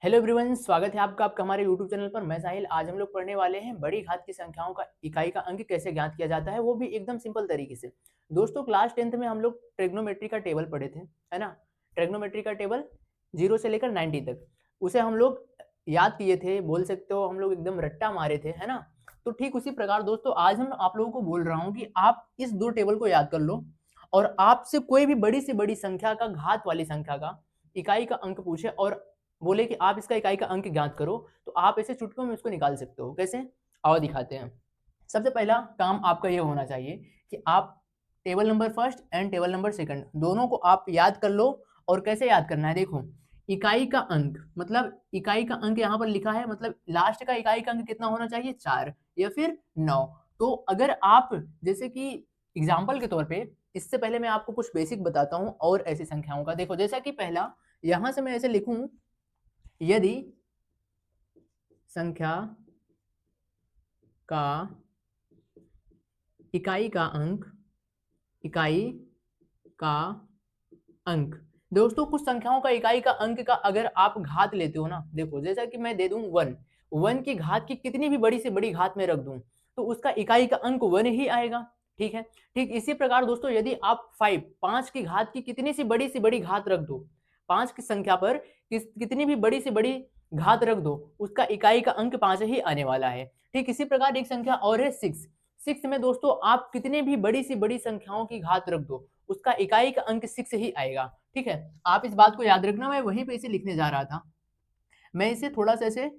Hello everyone, स्वागत है आपका हमारे यूट्यूब चैनल पर। मैं साहिल। आज हम लोग पढ़ने वाले हैं बड़ी घात की संख्याओं का इकाई का अंक कैसे ज्ञात किया जाता है, वो भी एकदम सिंपल तरीके से। दोस्तों, क्लास 10th में हम लोग ट्रिग्नोमेट्री का टेबल पढ़े थे, है ना। ट्रिग्नोमेट्री का टेबल 0 से लेकर 90 तक, उसे हम लोग याद किए थे, बोल सकते हो हम लोग एकदम रट्टा मारे थे, है ना। तो ठीक उसी प्रकार दोस्तों आज हम आप लोगों को बोल रहा हूँ कि आप इस दो टेबल को याद कर लो और आपसे कोई भी बड़ी से बड़ी संख्या का, घात वाली संख्या का इकाई का अंक पूछे और बोले कि आप इसका इकाई का अंक ज्ञात करो, तो आप ऐसे चुटकियों में उसको निकाल सकते हो। कैसे? आओ दिखाते हैं। सबसे पहला काम आपका ये होना चाहिए कि आप table number first and table number second दोनों को आप याद कर लो। और कैसे याद करना है, देखो। इकाई का अंक मतलब इकाई का अंक यहाँ पर लिखा है, मतलब लास्ट का इकाई का अंक कितना होना चाहिए, 4 या फिर 9। तो अगर आप जैसे कि एग्जाम्पल के तौर पे, इससे पहले मैं आपको कुछ बेसिक बताता हूँ और ऐसी संख्याओं का। देखो, जैसा कि पहला यहां से मैं ऐसे लिखूं, यदि संख्या का इकाई का अंक, इकाई का अंक। दोस्तों, कुछ संख्याओं का इकाई का अंक का अगर आप घात लेते हो ना, देखो जैसा कि मैं दे दूं 1, 1 की घात की कितनी भी बड़ी से बड़ी घात में रख दूं तो उसका इकाई का अंक 1 ही आएगा। ठीक है। ठीक इसी प्रकार दोस्तों, यदि आप 5 की घात की कितनी सी बड़ी घात रख दो, 5 की संख्या पर कितनी भी बड़ी से बड़ी घात रख दो, उसका इकाई का अंक 5 ही आने वाला है। ठीक इसी प्रकार एक संख्या और है 6। 6 में दोस्तों आप कितने भी बड़ी सी बड़ी संख्याओं की घात रख दो, उसका इकाई का अंक 6 ही आएगा। ठीक है। आप इस बात को याद रखना, मैं वहीं पे इसे लिखने जा रहा था। मैं इसे थोड़ा सा ऐसे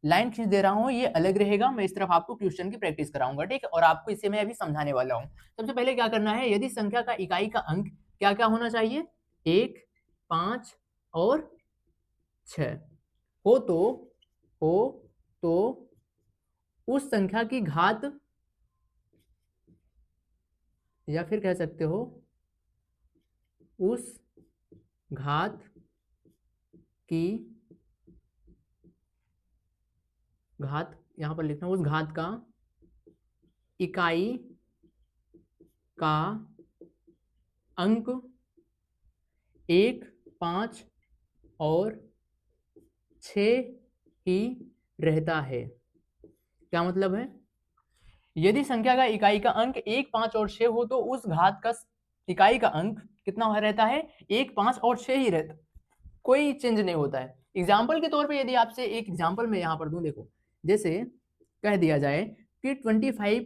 लाइन खींच दे रहा हूँ, ये अलग रहेगा। मैं इस तरफ आपको क्वेश्चन की प्रैक्टिस कराऊंगा, ठीक है। और आपको इसे मैं अभी समझाने वाला हूँ। सबसे पहले क्या करना है, यदि संख्या का इकाई का अंक क्या क्या होना चाहिए, 1, 5 और 6 हो तो हो तो उस संख्या की घात, या फिर कह सकते हो उस घात की घात, यहां पर लिखना उस घात का इकाई का अंक 1, 5 और 6 ही रहता है। क्या मतलब है, यदि संख्या का इकाई का अंक 1, 5 और 6 हो तो उस घात का इकाई का अंक कितना रहता है, 1, 5 और 6 ही रहता, कोई चेंज नहीं होता है। एग्जाम्पल के तौर पे यदि आपसे एक एग्जाम्पल मैं यहाँ पर दूं, देखो जैसे कह दिया जाए कि 25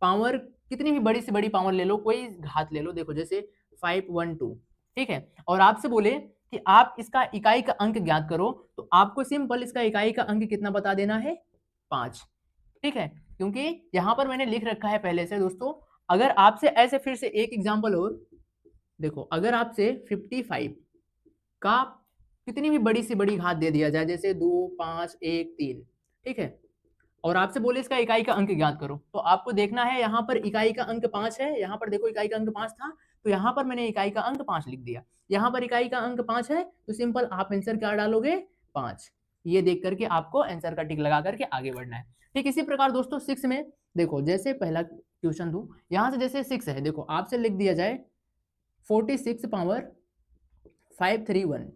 पावर, कितनी भी बड़ी से बड़ी पावर ले लो, कोई घात ले लो, देखो जैसे 512, ठीक है। और आपसे बोले कि आप इसका इकाई का अंक ज्ञात करो, तो आपको सिंपल इसका इकाई का अंक कितना बता देना है, 5। ठीक है, क्योंकि यहां पर मैंने लिख रखा है पहले से। दोस्तों, अगर आपसे ऐसे फिर से एक एग्जाम्पल और देखो, अगर आपसे 55 का कितनी भी बड़ी से बड़ी घात दे दिया जाए, जैसे 2, 5, 1, 3, ठीक है, और आपसे बोले इसका इकाई का अंक ज्ञात करो, तो आपको देखना है यहाँ पर इकाई का अंक 5 है। यहाँ पर देखो इकाई का अंक 5 था, तो यहाँ पर मैंने इकाई का अंक 5 लिख दिया। यहाँ पर इकाई का अंक 5 है, तो सिंपल आप आंसर क्या डालोगे, 5। ये देख करके आपको आंसर का टिक लगा करके आगे बढ़ना है। ठीक इसी प्रकार दोस्तों 6 में देखो, जैसे पहला क्वेश्चन दूं, यहाँ से जैसे 6 है, देखो आपसे लिख दिया जाए 46 पावर 531,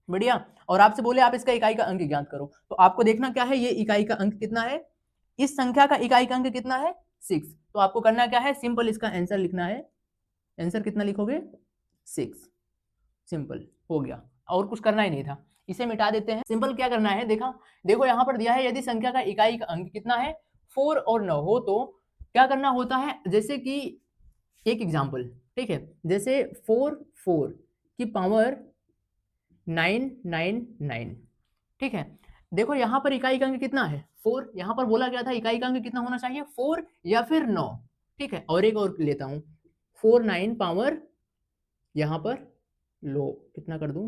बढ़िया। और आपसे बोले आप इसका इकाई का अंक ज्ञात करो, तो आपको देखना क्या है, ये इकाई का अंक कितना है, इस संख्या का इकाई का अंक कितना है, 6। तो आपको करना क्या है, सिंपल इसका आंसर लिखना है। आंसर कितना लिखोगे, 6। सिंपल हो गया, और कुछ करना ही नहीं था। इसे मिटा देते हैं। सिंपल क्या करना है, देखा देखो यहाँ पर दिया है, यदि संख्या का इकाई का अंक कितना है, 4 और 9 हो तो क्या करना होता है, जैसे कि एक एग्जाम्पल, ठीक है, जैसे 4 की पावर 999, ठीक है। देखो यहाँ पर इकाई का अंक कितना है, 4। यहाँ पर बोला गया था इकाई का अंक कितना होना चाहिए, 4 या फिर 9, ठीक है। और एक और लेता हूं, 49 पावर, यहाँ पर लो कितना कर दूं,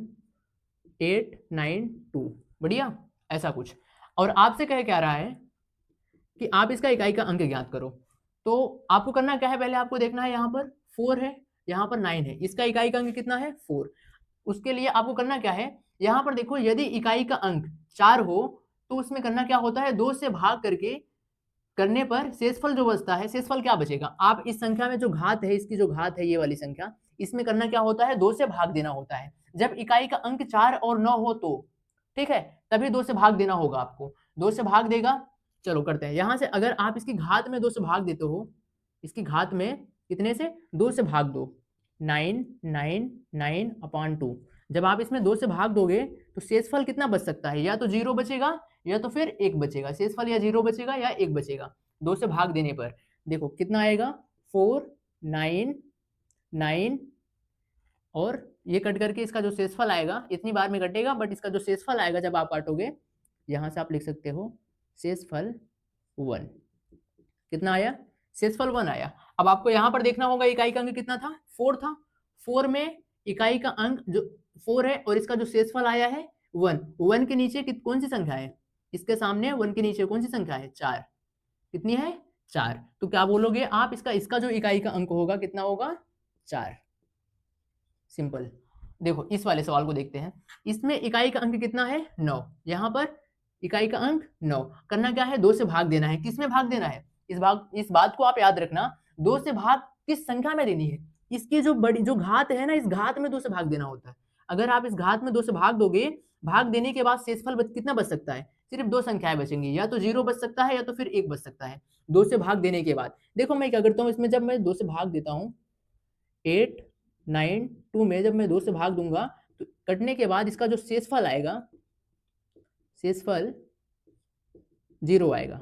892, बढ़िया, ऐसा कुछ। और आपसे कह क्या रहा है कि आप इसका इकाई का अंक ज्ञात करो, तो आपको करना क्या है, पहले आपको देखना है यहाँ पर 4 है, यहाँ पर 9 है, इसका इकाई का अंक कितना है, 4। उसके लिए आपको करना क्या है, यहाँ पर देखो यदि इकाई का अंक 4 हो तो उसमें करना क्या होता है, 2 से भाग करके करने पर शेषफल जो बचता है, शेषफल क्या बचेगा, आप इस संख्या में जो घात है, इसकी जो घात है ये वाली संख्या, इसमें करना क्या होता है, 2 से भाग देना होता है। जब इकाई का अंक 4 और 9 हो तो, ठीक है, तभी 2 से भाग देना होगा आपको। 2 से भाग देगा, चलो करते हैं। यहाँ से अगर आप इसकी घात में 2 से भाग देते हो, इसकी घात में कितने से 2 से भाग दो, 9 9 9 अपॉन 2। जब आप इसमें 2 से भाग दोगे तो शेषफल कितना बच सकता है, या तो 0 बचेगा या तो फिर 1 बचेगा। शेषफल या 0 बचेगा या 1 बचेगा 2 से भाग देने पर। देखो कितना आएगा, 4 9 9 और ये कट करके इसका जो शेषफल आएगा, इतनी बार में कटेगा, बट इसका जो शेषफल आएगा जब आप काटोगे, यहां से आप लिख सकते हो शेषफल 1। कितना आया, शेषफल 1 आया। अब आपको यहां पर देखना होगा इकाई का अंक कितना था, 4 था। 4 में इकाई का अंक जो 4 है और इसका जो शेषफल आया है 1। 1 के नीचे कौन सी संख्या है, इसके सामने 1 के नीचे कौन सी संख्या है, 4। कितनी है, 4। तो क्या बोलोगे आप, इसका जो इकाई का अंक होगा कितना होगा, 4। सिंपल। देखो इस वाले सवाल को देखते हैं। इसमें इकाई का अंक कितना है, 9। यहाँ पर इकाई का अंक 9। करना क्या है, 2 से भाग देना है। किस में भाग देना है, इस बात को आप याद रखना, 2 से भाग किस संख्या में देनी है, इसकी जो बड़ी जो घात है ना, इस घात में 2 से भाग देना होता है। अगर आप इस घात में 2 से भाग दोगे, भाग देने के बाद शेषफल कितना बच सकता है, सिर्फ 2 संख्याएं बचेंगी, या तो 0 बच सकता है या तो फिर 1 बच सकता है 2 से भाग देने के बाद। देखो मैं क्या करता हूँ, इसमें जब मैं 2 से भाग देता हूँ, 8 9 2 में जब मैं 2 से भाग दूंगा तो कटने के बाद इसका जो शेषफल आएगा, शेषफल 0 आएगा।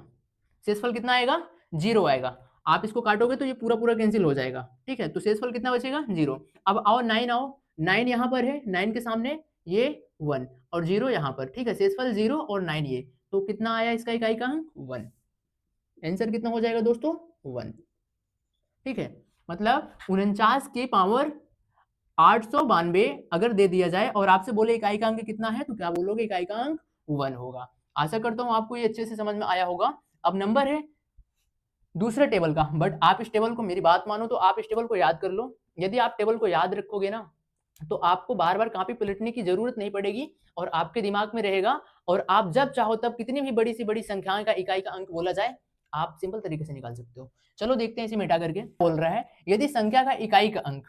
शेषफल कितना आएगा, 0 आएगा। आप इसको काटोगे तो ये पूरा पूरा कैंसिल हो जाएगा, ठीक है। तो शेषफल कितना बचेगा, 0। अब आओ 9 आओ, 9 यहाँ पर है, 9 के सामने ये 1 और 0 यहाँ पर, ठीक है। शेषफल 0 और 9 ये, तो कितना आया इसका इकाई का अंक, 1। आंसर कितना हो जाएगा दोस्तों, 1, ठीक है। मतलब 49 की पावर 892 अगर दे दिया जाए और आपसे बोले इकाई का अंक कितना है, तो क्या बोलोगे, इकाई का अंक 1 होगा। आशा करता हूं आपको ये अच्छे से समझ में आया होगा। अब नंबर है दूसरे टेबल का, बट आप इस टेबल को, मेरी बात मानो तो आप इस टेबल को याद कर लो। यदि आप टेबल को याद रखोगे ना, तो आपको बार बार कॉपी पलटने की जरूरत नहीं पड़ेगी और आपके दिमाग में रहेगा, और आप जब चाहो तब कितनी भी बड़ी सी बड़ी संख्याएं का इकाई का अंक बोला जाए, आप सिंपल तरीके से निकाल सकते हो। चलो देखते हैं इसे मिटा करके। बोल रहा है यदि संख्या का इकाई का अंक,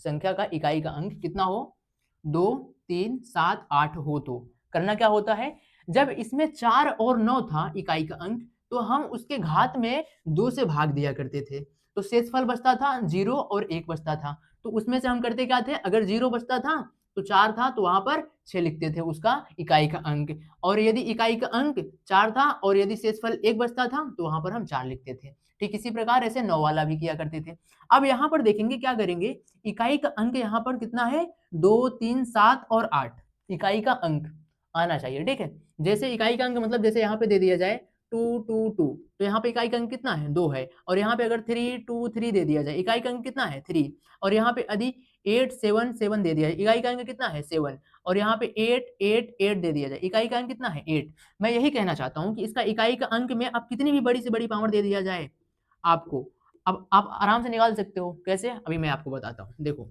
संख्या का इकाई का अंक कितना हो, 2 3 7 8 हो, तो करना क्या होता है, जब इसमें 4 और 9 था इकाई का अंक, तो हम उसके घात में 2 से भाग दिया करते थे, तो शेषफल बचता था 0 और 1 बचता था। तो उसमें से हम करते क्या थे, अगर 0 बचता था तो 4 था तो वहां पर 6 लिखते थे उसका इकाई का अंक, और यदि इकाई का अंक 4 था और यदि शेषफल 1 बचता था तो वहां पर हम 4 लिखते थे। ठीक इसी प्रकार ऐसे 9 वाला भी किया करते थे। अब यहाँ पर देखेंगे क्या करेंगे, इकाई का अंक यहाँ पर कितना है, 2 3 7 और 8 इकाई का अंक आना चाहिए, ठीक है। जैसे इकाई का अंक मतलब जैसे यहाँ पे दे दिया जाए 2 2 2, तो यहाँ पे इकाई का अंक कितना है, 2 है। और यहाँ पे अगर 3 2 3 दे दिया जाए, इकाई का अंक कितना है, 3। और यहाँ पे यदि 8 7 7 दे दिया जाए, इकाई का अंक कितना है, 7। और यहाँ पे 8 8 8 दे दिया जाए, इकाई का अंक कितना है, 8। मैं यही कहना चाहता हूँ कि इसका इकाई का अंक में अब कितनी भी बड़ी से बड़ी पावर दे दिया जाए आपको, अब आप आराम से निकाल सकते हो। कैसे, अभी मैं आपको बताता हूँ। देखो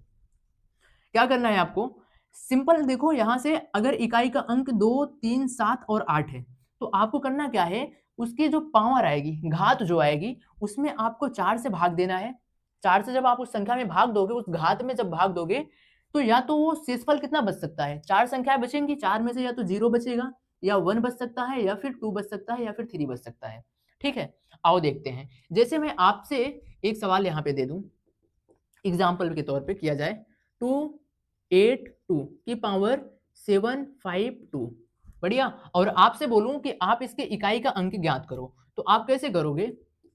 क्या करना है आपको, सिंपल। देखो यहां से अगर इकाई का अंक 2 3 7 और 8 है, तो आपको करना क्या है, उसकी जो पावर आएगी, घात जो आएगी, उसमें आपको 4 से भाग देना है। 4 से जब आप उस संख्या में भाग दोगे, उस घात में जब भाग दोगे, तो या तो वो शेषफल कितना बच सकता है, 4 संख्याएं बचेंगी, 4 में से या तो 0 बचेगा, या 1 बच सकता है, या फिर 2 बच सकता है, या फिर 3 बच सकता है, ठीक है। आओ देखते हैं। जैसे मैं आपसे एक सवाल यहाँ पे दे दूं, एग्जाम्पल के तौर पे किया जाए, 2 8 2 की पावर 752, बढ़िया। और आपसे बोलूं कि आप इसके इकाई का अंक ज्ञात करो, तो आप कैसे करोगे,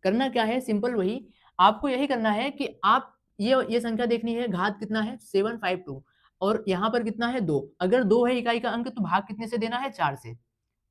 करना क्या है, सिंपल वही आपको यही करना है कि आप ये संख्या देखनी है, घात कितना है 752, और यहाँ पर कितना है 2। अगर 2 है इकाई का अंक तो भाग कितने से देना है, 4 से,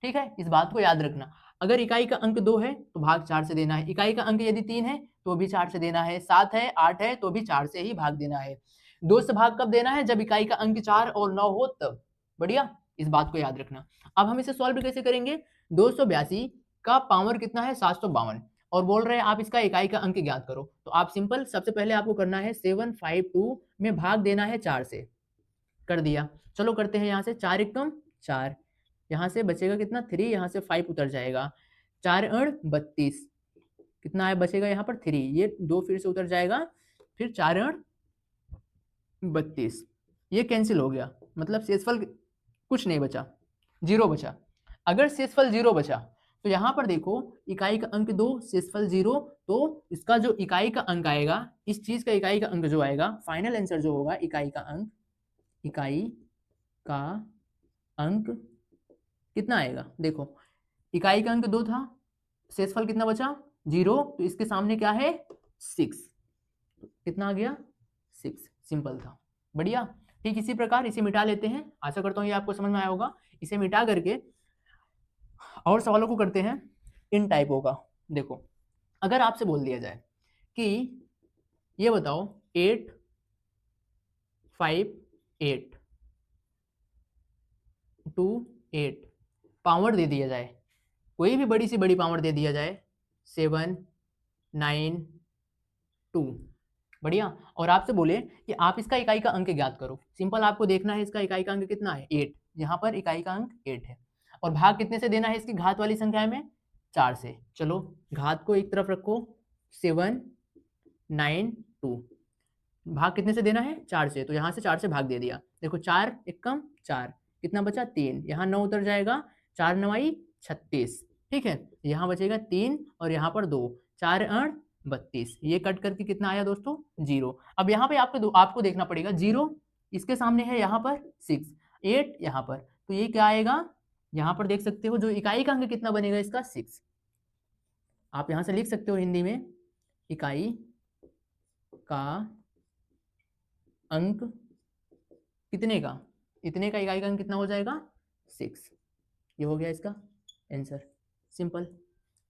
ठीक है। इस बात को याद रखना, अगर इकाई का अंक 2 है तो भाग 4 से देना है, इकाई का अंक यदि 3 है तो भी 4 से देना है, 7 है 8 है तो भी 4 से ही भाग देना है। 2 से भाग कब देना है, जब इकाई का अंक 4 और 9 हो तब, बढ़िया। इस बात को याद रखना। अब हम इसे सॉल्व कैसे करेंगे, 282 का पावर कितना है, 752, और बोल रहे हैं आप इसका इकाई का अंक ज्ञात करो। तो आप सिंपल, सबसे पहले आपको करना है 752 में भाग देना है 4 से, कर दिया। चलो करते हैं, यहाँ से 4 एकम 4, यहाँ से बचेगा कितना 3, यहाँ से 5 उतर जाएगा, 4 अड़ 32, कितना है बचेगा यहाँ पर 3, ये 2 फिर से उतर जाएगा, फिर 4 अड़ 32, ये कैंसिल हो गया, मतलब शेषफल कुछ नहीं बचा, 0 बचा। अगर शेषफल 0 बचा तो यहाँ पर देखो इकाई का अंक 2, शेषफल 0, तो इसका जो इकाई का अंक आएगा, इस चीज का इकाई का अंक जो आएगा, फाइनल आंसर जो होगा इकाई का अंक कितना आएगा। देखो इकाई का अंक 2 था, शेषफल कितना बचा 0, तो इसके सामने क्या है 6, कितना आ गया 6, सिंपल था, बढ़िया। ठीक इसी प्रकार इसे मिटा लेते हैं, आशा करता हूँ ये आपको समझ में आया होगा। इसे मिटा करके और सवालों को करते हैं इन टाइपों का। देखो अगर आपसे बोल दिया जाए कि ये बताओ 8 5 8 2 8 पावर दे दिया जाए, कोई भी बड़ी सी बड़ी पावर दे दिया जाए 7 9 2, बढ़िया। और आपसे बोले कि आप इसका इकाई का अंक ज्ञात करो, सिंपल आपको देखना है इसका इकाई का अंक कितना है 8, यहाँ पर इकाई का अंक 8 है, और भाग कितने से देना है इसकी घात वाली संख्या में 4 से। चलो घात को एक तरफ रखो, 7 9 2, भाग कितने से देना है 4 से, तो यहाँ से 4 से भाग दे दिया। देखो 4 एकम 4, कितना बचा 3, यहाँ 9 उतर जाएगा, 4 9 36, ठीक है, यहाँ बचेगा 3 और यहाँ पर 2, 4 8 32, ये कट करके कितना आया दोस्तों 0। अब यहाँ पे आपको देखना पड़ेगा 0 इसके सामने है यहाँ पर 6, 8 यहाँ पर, तो ये क्या आएगा, यहाँ पर देख सकते हो जो इकाई का अंक कितना बनेगा इसका 6। आप यहाँ से लिख सकते हो हिंदी में इकाई का अंक कितने का, इतने का इकाई का अंक कितना हो जाएगा 6, ये हो गया इसका आंसर, सिंपल,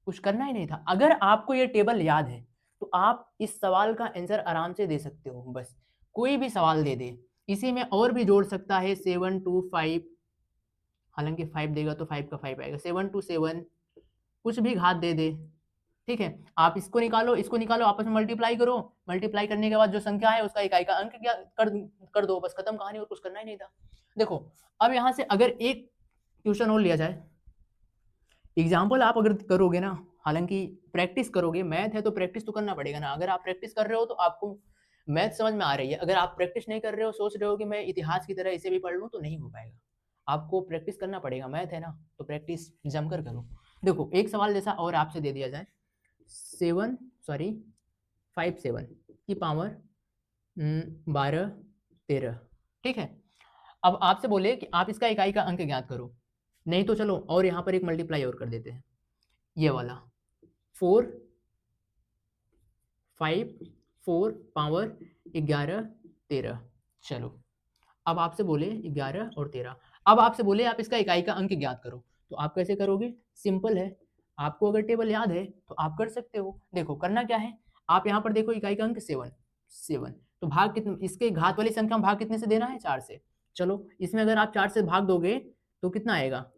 कुछ करना ही नहीं था। अगर आपको ये टेबल याद है तो आप इस सवाल का आंसर आराम से दे सकते हो, बस कोई भी सवाल दे दे, इसी में और भी जोड़ सकता है 7 2 5, हालांकि 5 देगा तो 5 का 5 आएगा, 7 2 7, कुछ भी घात दे दे, ठीक है। आप इसको निकालो आपस में मल्टीप्लाई करो, मल्टीप्लाई करने के बाद जो संख्या है उसका इकाई का अंक क्या कर दो, बस खत्म कहानी, और कुछ करना ही नहीं था। देखो अब यहाँ से अगर एक ट्यूशन और लिया जाए, एग्जाम्पल आप अगर करोगे ना, हालांकि प्रैक्टिस करोगे, मैथ है तो प्रैक्टिस तो करना पड़ेगा ना, अगर आप प्रैक्टिस कर रहे हो तो आपको मैथ समझ में आ रही है, अगर आप प्रैक्टिस नहीं कर रहे हो, सोच रहे हो कि मैं इतिहास की तरह इसे भी पढ़ लूँ, तो नहीं हो पाएगा, आपको प्रैक्टिस करना पड़ेगा, मैथ है ना, तो प्रैक्टिस जमकर करो। देखो एक सवाल जैसा और आपसे दे दिया जाए 5 7 की पावर 12 13, ठीक है। अब आपसे बोले कि आप इसका इकाई का अंक ज्ञात करो, नहीं तो चलो और यहाँ पर एक मल्टीप्लाई और कर देते हैं, ये वाला 4 5 4 पावर 11 13, चलो अब आपसे बोले 11 और 13, अब आपसे बोले आप इसका इकाई का अंक ज्ञात करो, तो आप कैसे करोगे, सिंपल है, आपको अगर टेबल याद है तो आप कर सकते हो। देखो करना क्या है, आप यहाँ पर देखो इकाई का अंक 7, तो भाग कितने, इसके घात वाली संख्या में भाग कितने से देना है 4 से, चलो इसमें अगर आप 4 से भाग दोगे तो कितना आएगा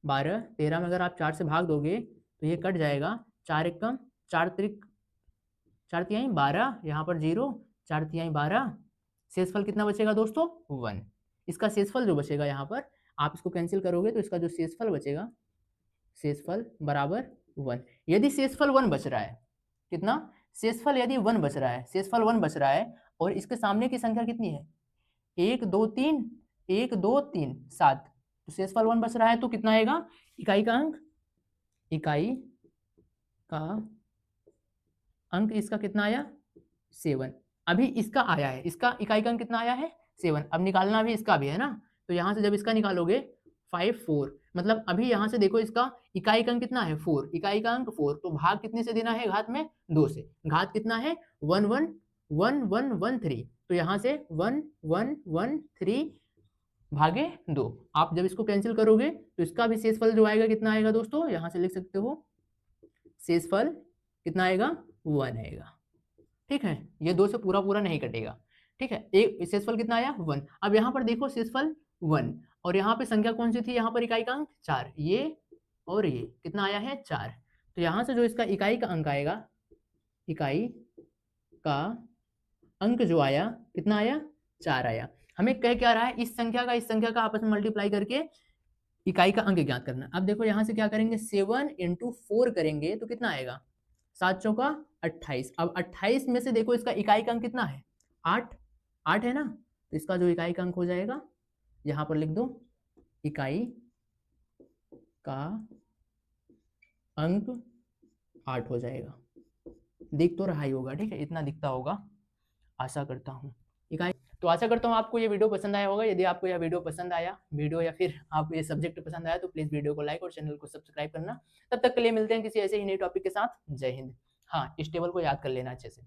12, 13 में अगर आप 4 से भाग दोगे तो ये कट जाएगा, 4 एकम 4 त्रिक 4 तिहाई 12, यहाँ पर 0, 4 तिहाई 12, शेषफल कितना बचेगा दोस्तों 1, इसका शेषफल जो बचेगा यहाँ पर आप इसको कैंसिल करोगे तो इसका जो शेषफल बचेगा, शेषफल बराबर 1। यदि शेषफल 1 बच रहा है, कितना शेषफल यदि 1 बच रहा है, शेषफल 1 बच रहा है और इसके सामने की संख्या कितनी है 1 2 3 1 2 3 7, तो शेषफल 1 बच रहा है तो कितना आएगा इकाई का अंक इसका कितना आया 7, अभी इसका आया है, इसका इकाई का अंक कितना आया है 7, अब निकालना भी इसका भी है ना, तो यहाँ से जब इसका निकालोगे 5 4, मतलब अभी यहाँ से देखो इसका इकाई का अंक कितना है 4, इकाई का अंक 4, तो भाग कितने से देना है घात में 2 से, घात कितना है 1 1 1 1 1 3, तो यहाँ से 1 1 1 3 भागे 2, आप जब इसको कैंसिल करोगे तो इसका भी शेषफल जो आएगा कितना आएगा दोस्तों, यहाँ से लिख सकते हो शेषफल कितना आएगा 1 आएगा, ठीक है, ये 2 से पूरा पूरा नहीं कटेगा, ठीक है, एक शेषफल कितना आया 1। अब यहाँ पर देखो शेषफल 1 और यहाँ पे संख्या कौन सी थी, यहाँ पर इकाई का अंक 4, ये और ये कितना आया है 4, तो यहाँ से जो इसका इकाई का अंक आएगा, इकाई का अंक जो आया कितना आया 4 आया। हमें कह क्या रहा है, इस संख्या का आपस में मल्टीप्लाई करके इकाई का अंक ज्ञात करना। अब देखो यहाँ से क्या करेंगे 7 × 4 करेंगे तो कितना आएगा 7 चौका 28, अब 28 में से देखो इसका इकाई का अंक कितना है 8 है ना, तो इसका जो इकाई का अंक हो जाएगा यहाँ पर लिख दो इकाई का अंक 8 हो जाएगा। दिख तो रहा ही होगा, ठीक है, इतना दिखता होगा, आशा करता हूँ। इकाई, तो आशा करता हूँ आपको ये वीडियो पसंद आया होगा। यदि आपको यह वीडियो पसंद आया, वीडियो या फिर आप ये सब्जेक्ट पसंद आया, तो प्लीज वीडियो को लाइक और चैनल को सब्सक्राइब करना। तब तक के लिए मिलते हैं किसी ऐसे ही नए टॉपिक के साथ। जय हिंद। हाँ, इस टेबल को याद कर लेना अच्छे से।